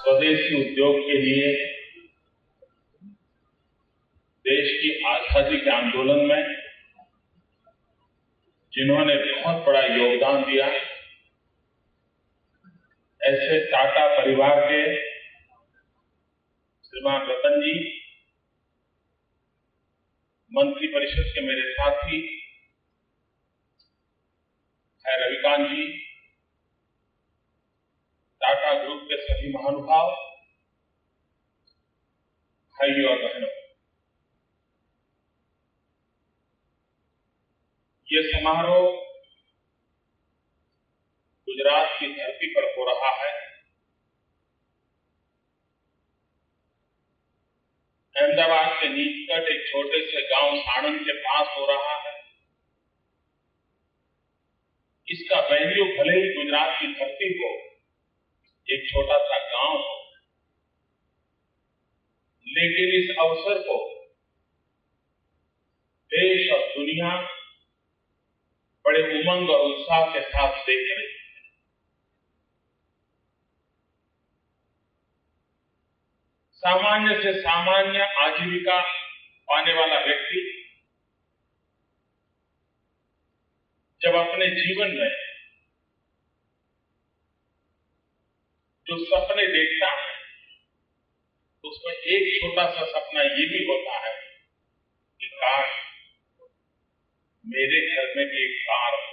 स्वदेशी उद्योग के लिए देश की आजादी के आंदोलन में जिन्होंने बहुत बड़ा योगदान दिया, ऐसे टाटा परिवार के श्रीमान रतन जी, मंत्री परिषद के मेरे साथी है रविकांत जी, टाटा ग्रुप के सभी महानुभाव, भाइयों और बहनों, ये समारोह गुजरात की धरती पर हो रहा है। अहमदाबाद के निकट एक छोटे से गांव साणंद के पास हो रहा है। इसका वेन्यू भले ही गुजरात की धरती को एक छोटा सा गांव हो, लेकिन इस अवसर को देश और दुनिया बड़े उमंग और उत्साह के साथ देख रही है। सामान्य से सामान्य आजीविका पाने वाला व्यक्ति जब अपने जीवन में जो सपने देखता है तो उसमें एक छोटा सा सपना ये भी होता है कि काश मेरे घर में भी एक कार हो।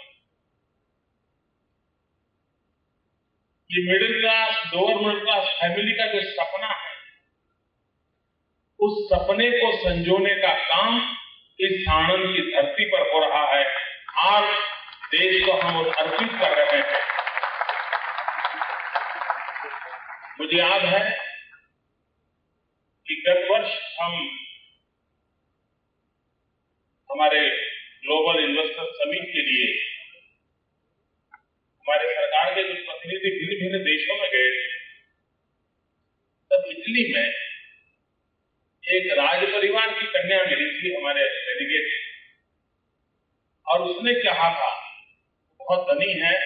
ये middle class, lower middle class family का जो सपना है, उस सपने को संजोने का काम इस साणंद की धरती पर हो रहा है। आज देश को हम अर्पित कर रहे हैं। मुझे याद है कि गत वर्ष हम हमारे ग्लोबल इन्वेस्टर समिट के लिए हमारे सरकार के कुछ प्रतिनिधि भिन्न भिन्न देशों में गए थे। तब इटली में एक राज परिवार की कन्या मिली थी हमारे डेलीगेट, और उसने कहा था, बहुत धनी है,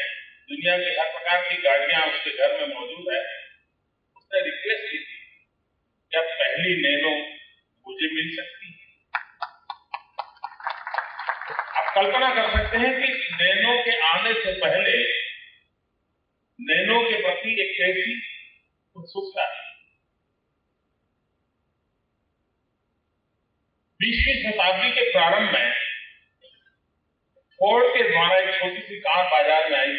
दुनिया की हर प्रकार की गाड़ियां उसके घर में मौजूद है। उसने रिक्वेस्ट की थी, क्या पहली नैनो मुझे मिल सकती है? आप कल्पना कर सकते हैं कि नैनो के आने से पहले नैनो के प्रति एक कैसी उत्सुकता है। 20वीं शताब्दी के प्रारंभ में फोर्ड के द्वारा एक छोटी सी कार बाजार में आई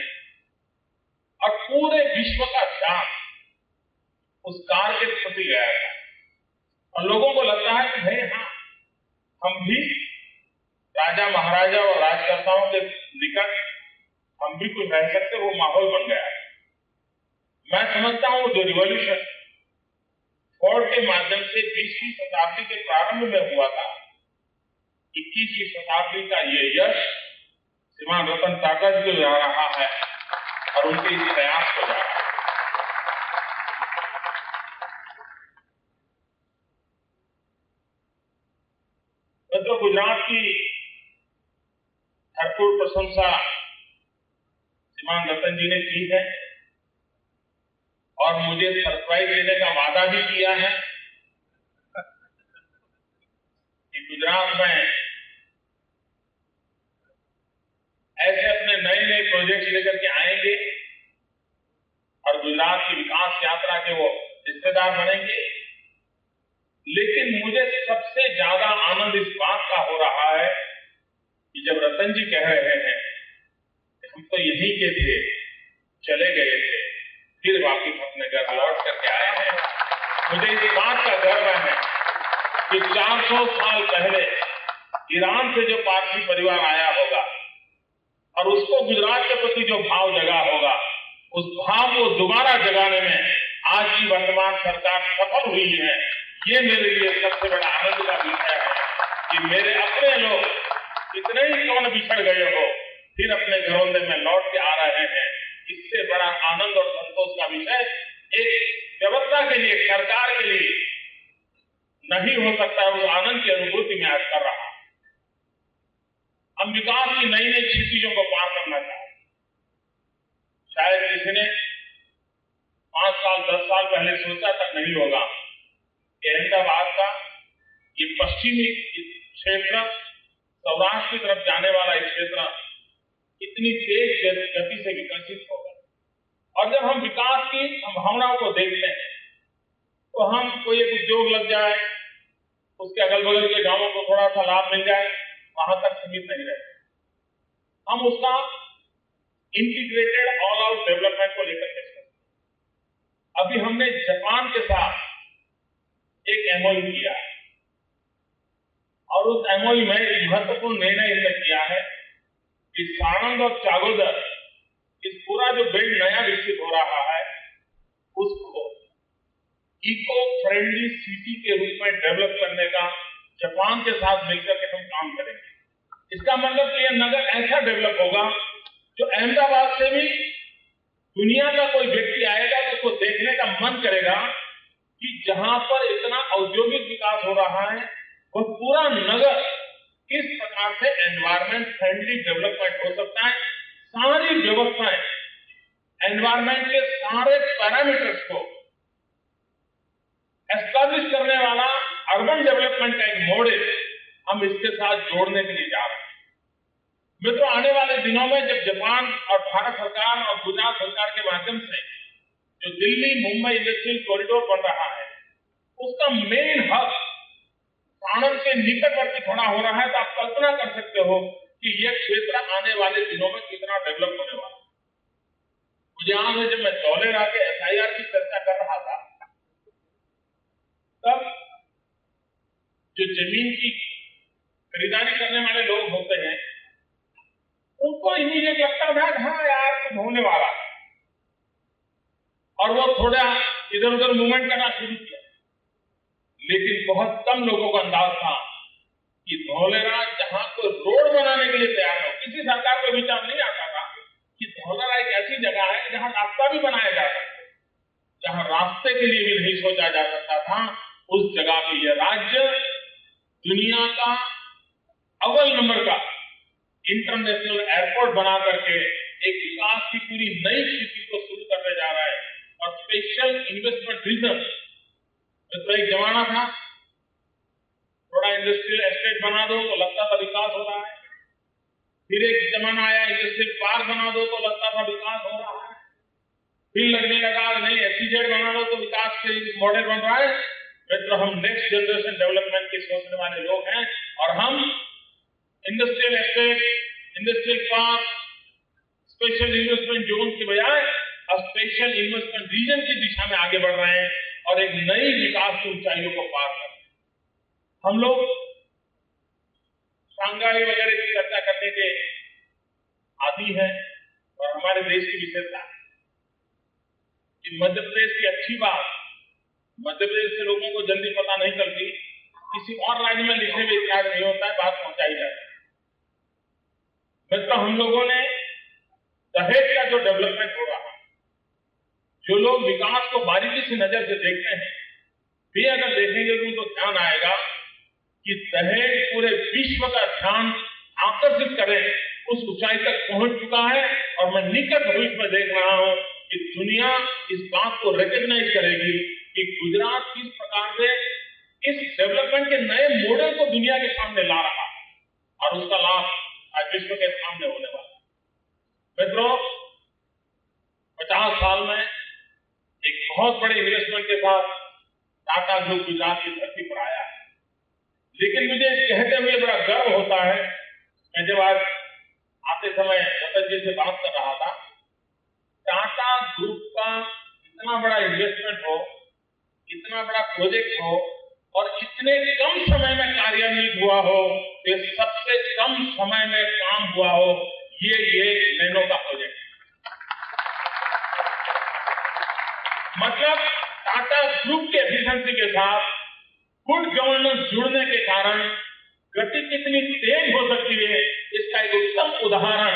और पूरे विश्व का ध्यान उस कार के प्रति गया था। और लोगों को लगता है कि भाई हाँ, हम भी राजा महाराजा और राजकर्ताओं के निकट हम भी कुछ रह सकते, वो माहौल बन गया है। मैं समझता हूं जो रिवॉल्यूशन फोर्ड के माध्यम से 20वीं शताब्दी के प्रारंभ में हुआ था, 21वीं शताब्दी का ये यश श्रीमान रतन टाटा जी को जा रहा है और उनके इस प्रयास को जा रहा है। तो गुजरात की भरपूर प्रशंसा श्रीमान रतन जी ने की है और मुझे सरप्राइज देने का वादा भी किया है कि गुजरात में ऐसे अपने नए नए प्रोजेक्ट लेकर के आएंगे और गुजरात की विकास यात्रा के वो हिस्सेदार बनेंगे। लेकिन मुझे सबसे ज्यादा आनंद इस बात का हो रहा है कि जब रतन जी कह रहे हैं कि हम तो यहीं के थे, चले गए थे, फिर वापिस अपने घर लौट करके आए हैं। मुझे इस बात का गर्व है कि 400 साल पहले ईरान से जो पारसी परिवार आया होगा और उसको गुजरात के प्रति जो भाव जगा होगा, उस भाव को दोबारा जगाने में आज की वर्तमान सरकार सफल हुई है। ये मेरे लिए सबसे बड़ा आनंद का विषय है कि मेरे अपने लोग कितने ही कौन बिछड़ गए हो, फिर अपने घरों में लौट के आ रहे हैं। इससे बड़ा आनंद और संतोष का विषय एक व्यवस्था के लिए, सरकार के लिए नहीं हो सकता है। उस आनंद की अनुभूति मैं आज कर रहा हूं। हम विकास की नई नई क्षितिजों को पार करना चाहते। शायद किसी ने 5 साल 10 साल पहले सोचा तक नहीं होगा कि अहमदाबाद का ये पश्चिमी क्षेत्र, सौराष्ट्र की तरफ जाने वाला ये क्षेत्र इतनी तेज गति से विकसित होगा। और जब हम विकास की संभावनाओं को देखते हैं तो हम कोई एक उद्योग लग जाए, उसके अगल बगल के गांवों को थोड़ा सा लाभ मिल जाए, वहां तक सीमित नहीं रहते। हम उसका इंटीग्रेटेड ऑल आउट डेवलपमेंट को लेकर के चलते। अभी हमने जापान के साथ एक एमओयू किया है और उस एमओयू में एक महत्वपूर्ण निर्णय हमने किया है कि साणंद और चागोदर, इस पूरा जो बेल्ट नया विकसित हो रहा है, उसको इको फ्रेंडली सिटी के रूप में डेवलप करने का जापान के साथ मिलकर के हम काम करेंगे। इसका मतलब कि यह नगर ऐसा डेवलप होगा जो अहमदाबाद से भी दुनिया का कोई व्यक्ति आएगा तो उसको देखने का मन करेगा कि जहां पर इतना औद्योगिक विकास हो रहा है वह पूरा नगर किस प्रकार से एनवायरमेंट फ्रेंडली डेवलपमेंट हो सकता है। सारी व्यवस्थाएं, एनवायरमेंट के सारे पैरामीटर्स को एस्टैब्लिश करने वाला अर्बन डेवलपमेंट का एक मॉडल हम इसके साथ जोड़ने के लिए जा रहे हैं। मित्रों, आने वाले दिनों में जब जापान और भारत सरकार और गुजरात सरकार के माध्यम से जो दिल्ली मुंबई इंडस्ट्रियल कॉरिडोर बन रहा है, उसका मेन हब साणंद के निकटवर्ती खड़ा हो रहा है, तो आप कल्पना कर सकते हो कि यह क्षेत्र आने वाले दिनों में कितना डेवलप होने वाला है। मुझे याद है जब मैं धौलेरा के एसआईआर की चर्चा कर रहा था, तब जो जमीन की खरीदारी करने वाले लोग होते हैं उनको इमीडिएट लगता था हाँ यार कुछ होने वाला है, और वो थोड़ा इधर उधर मूवमेंट करना शुरू किया। लेकिन बहुत कम लोगों का अंदाज था कि धौलेरा जहां कोई रोड बनाने के लिए तैयार हो, किसी सरकार को विचार नहीं आता था कि धौलेरा एक ऐसी जगह है जहां रास्ता भी बनाया जा सकता है, जहां रास्ते के लिए भी नहीं सोचा जा सकता था, उस जगह पे यह राज्य दुनिया का अव्वल नंबर का इंटरनेशनल एयरपोर्ट बना करके एक विकास की पूरी नई स्थिति को शुरू करने जा रहा है। और स्पेशल इन्वेस्टमेंट रीजन, तो एक जमाना था थोड़ा इंडस्ट्रियल एस्टेट बना दो तो लगता था विकास हो रहा है, फिर एक जमाना आया इंडस्ट्रियल पार्क बना दो तो लगता था विकास हो रहा है, फिर लगने लगा नहीं एसईजेड बना दो तो विकास के मॉडल बन रहा है। मित्र, हम नेक्स्ट जनरेशन डेवलपमेंट के सोचने वाले लोग हैं और हम industrial estate, industrial park, special investment zone के बजाय अब स्पेशल इन्वेस्टमेंट रीजन की दिशा में आगे बढ़ रहे हैं और एक नई विकास की ऊंचाइयों को पार कर रहे हैं। हम लोग शंघाई वगैरह की चर्चा करने के आदी हैं और हमारे देश की विशेषता है कि मध्य प्रदेश की अच्छी बात मध्य प्रदेश के लोगों को जल्दी पता नहीं चलती, किसी और राज्य में लिखने में इतिहास नहीं होता है, बात पहुंचाई जाती है। मतलब हम लोगों ने दहेज का जो डेवलपमेंट हो रहा है, जो लोग विकास को बारीकी से नजर से देखते हैं, वे अगर देखेंगे तो उनको ध्यान आएगा कि दहेज पूरे विश्व का ध्यान आकर्षित करे उस ऊंचाई तक पहुंच चुका है। और मैं निकट भविष्य में देख रहा हूं कि दुनिया इस बात को रिकॉग्नाइज करेगी कि गुजरात किस प्रकार से इस डेवलपमेंट के नए मॉडल को दुनिया के सामने ला रहा है और उसका लाभ आज विश्व के सामने होने वाला है। मित्रों, 50 साल में एक बहुत बड़े इन्वेस्टमेंट के साथ टाटा ग्रुप गुजरात की धरती पर आया है। लेकिन मुझे कहते हुए बड़ा गर्व होता है, मैं जब आज आते समय रतन जी से बात कर रहा था, टाटा ग्रुप का इतना बड़ा इन्वेस्टमेंट हो, इतना बड़ा प्रोजेक्ट हो और इतने कम समय में कार्यान्वित हुआ हो, ये सबसे कम समय में काम हुआ हो, ये नैनो का प्रोजेक्ट है। मतलब टाटा ग्रुप के एफिशिएंसी के साथ गुड गवर्नेंस जुड़ने के कारण गति कितनी तेज हो सकती है, इसका एक उत्तम उदाहरण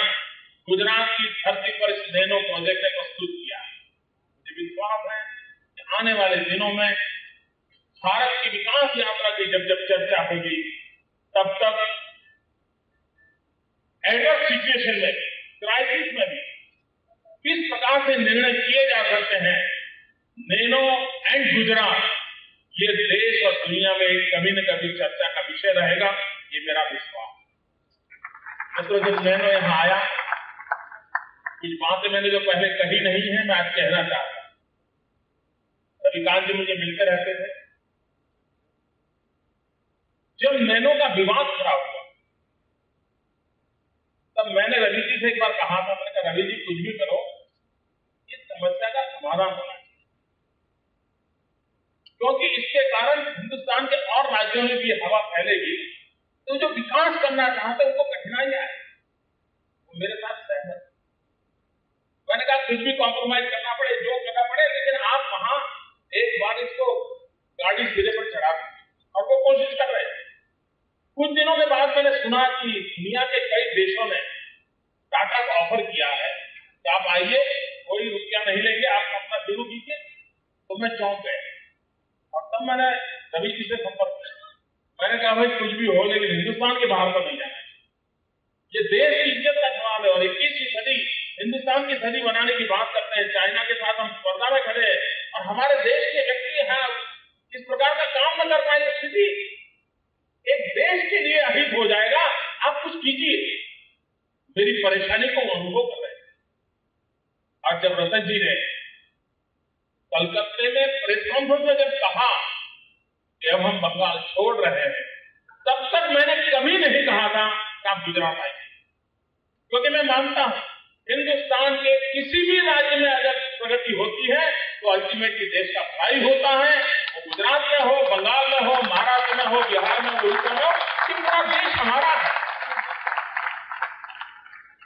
गुजरात की धरती पर इस नैनो प्रोजेक्ट ने प्रस्तुत किया है। मुझे विश्वास है कि आने वाले दिनों में भारत की विकास यात्रा की जब जब चर्चा होगी, तब तब एडवर्स सिचुएशन में भी, क्राइसिस में भी किस प्रकार से निर्णय किए जा सकते हैं, नैनो एंड गुजरात ये देश और दुनिया में कभी न कभी चर्चा का विषय रहेगा, ये मेरा विश्वास। मित्रों, जब नैनो यहां आया, कुछ बातें मैंने जो पहले कही नहीं है, मैं आज कहना चाहता हूं। रविकांत जी मुझे मिलते रहते थे। जब नैनो का विवाद खड़ा हुआ, तब मैंने रवि जी से एक बार कहा था, मैंने कहा रवि जी कुछ भी करो, इस समस्या का समाधान होना चाहिए, क्योंकि इसके कारण हिंदुस्तान के और राज्यों में भी हवा फैलेगी, तो जो विकास करना चाहते हैं उनको कठिनाई आए। वो मेरे साथ सहमत। मैंने कहा कुछ भी कॉम्प्रोमाइज करना पड़े, जो करना पड़े, लेकिन आप वहां एक बार इसको गाड़ी सिरे पर चढ़ा दें, और वो कोशिश कर रहे थे। कुछ दिनों के बाद मैंने सुना कि दुनिया के कई देशों ने टाटा को ऑफर किया है कि आप आइए, कोई रुपया नहीं लेंगे, आप अपना शुरू कीजिए। तो मैं चौंक गया, और तब मैंने रवि जी से संपर्क किया। मैंने कहा भाई कुछ भी हो, लेकिन हिंदुस्तान के बाहर तो नहीं जाना चाहिए। ये देश की इज्जत का सवाल है, और 21वीं सदी हिंदुस्तान की सदी बनाने की बात करते हैं। चाइना के साथ हम स्पर्धा में खड़े हैं, और हमारे देश के व्यक्ति हैं इस प्रकार का काम न कर पाए। स्थिति एक देश के लिए अहित हो जाएगा। आप कुछ कीजिए। मेरी परेशानी को अनुभव कर रहे हैं। और जब रतन जी ने कलकत्ते में प्रेस कॉन्फ्रेंस में जब कहा कि अब हम बंगाल छोड़ रहे हैं, तब तक मैंने कभी नहीं कहा था कि आप गुजरात आइए, क्योंकि मैं मानता हूं हिंदुस्तान के किसी भी राज्य में अगर प्रगति होती है तो अल्टीमेटली देश का भलाई होता है। वो गुजरात में हो, बंगाल में हो, महाराष्ट्र में हो, बिहार में हो, उड़ीसा में हो, कि पूरा देश हमारा है,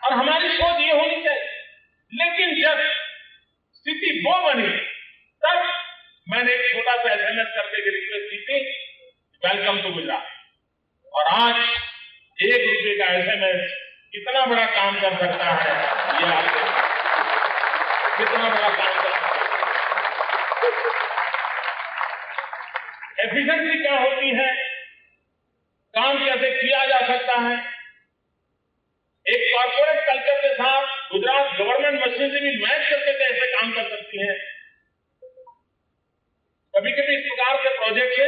और हमारी सोच ये होनी चाहिए। लेकिन जब स्थिति वो बनी, तब मैंने एक छोटा सा SMS करके रिक्वेस्ट की थी, वेलकम टू गुजरात। और आज ₹1 का SMS कितना बड़ा काम कर सकता है, ये आपको कितना बड़ा काम कर सकता है। एफिशिएंसी क्या होती है, काम कैसे किया जा सकता है। एक कॉर्पोरेट कल्चर के साथ गुजरात गवर्नमेंट मशीनरी भी मैच करके कैसे काम कर सकती है। कभी कभी इस प्रकार के प्रोजेक्ट से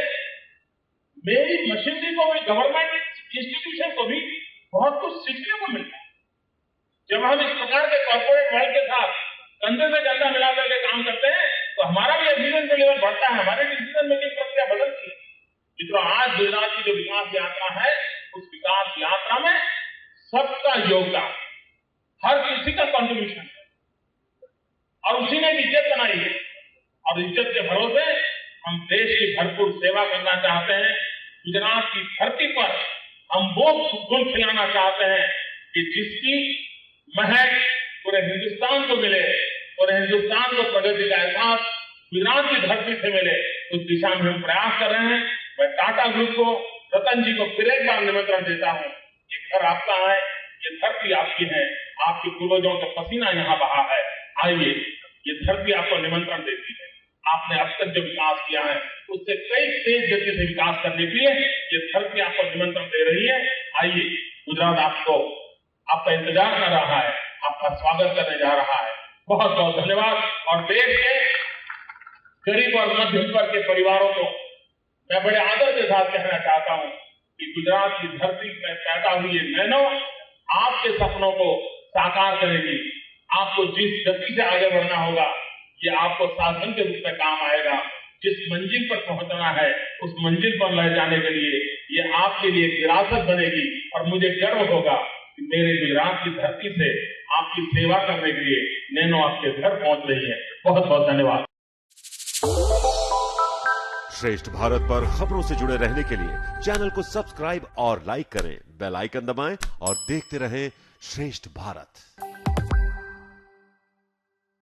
मेरी मशीनरी को भी, गवर्नमेंट इंस्टीट्यूशन को भी बहुत कुछ सीखने को मिलता है। जब हम इस प्रकार के कॉर्पोरेट वर्ल्ड के साथ कंधे से कंधा मिला करके काम करते हैं, तो हमारा भी एफिशिएंसी लेवल बढ़ता है, हमारे डिसीजन मेकिंग प्रक्रिया बदलती है। मित्रों, आज गुजरात की जो विकास यात्रा है, उस विकास यात्रा में सबका योगदान, हर किसी का कंट्रीब्यूशन है, और उसी ने इज्जत बनाई है। और इज्जत के भरोसे हम देश की भरपूर सेवा करना चाहते हैं। गुजरात की धरती पर हम वो गुण खिलाना चाहते हैं कि जिसकी महक पूरे हिंदुस्तान को मिले, पूरे हिंदुस्तान को प्रगति का एहसास गुजरात की धरती से मिले। उस दिशा में हम प्रयास कर रहे हैं। मैं टाटा ग्रुप को, रतन जी को फिर एक बार निमंत्रण देता हूं। ये घर आपका है, ये धरती आपकी है, आपके पूर्वजों का पसीना यहाँ बहा है। आइए, ये धरती आपको निमंत्रण देती है। आपने अब तक जो विकास किया है, उससे कई तेज गति से विकास करने के लिए ये धरती आपको निमंत्रण दे रही है। आइए, गुजरात आपका इंतजार कर रहा है, आपका स्वागत करने जा रहा है। बहुत बहुत धन्यवाद। और देश के गरीब और मध्यम वर्ग के परिवारों को मैं बड़े आदर के साथ कहना चाहता हूं कि गुजरात की धरती में पैदा हुई ये नैनो आपके सपनों को साकार करेगी। आपको जिस गति से आगे बढ़ना होगा, ये आपको साधन के रूप में काम आएगा। जिस मंजिल पर पहुंचना है, उस मंजिल पर ले जाने के लिए ये आपके लिए एक विरासत बनेगी। और मुझे गर्व होगा कि मेरे गुजरात की धरती से आपकी सेवा करने के लिए नैनो आपके घर पहुंच रही है। बहुत बहुत धन्यवाद। श्रेष्ठ भारत पर खबरों से जुड़े रहने के लिए चैनल को सब्सक्राइब और लाइक करें, बेल आइकन दबाएं और देखते रहें श्रेष्ठ भारत।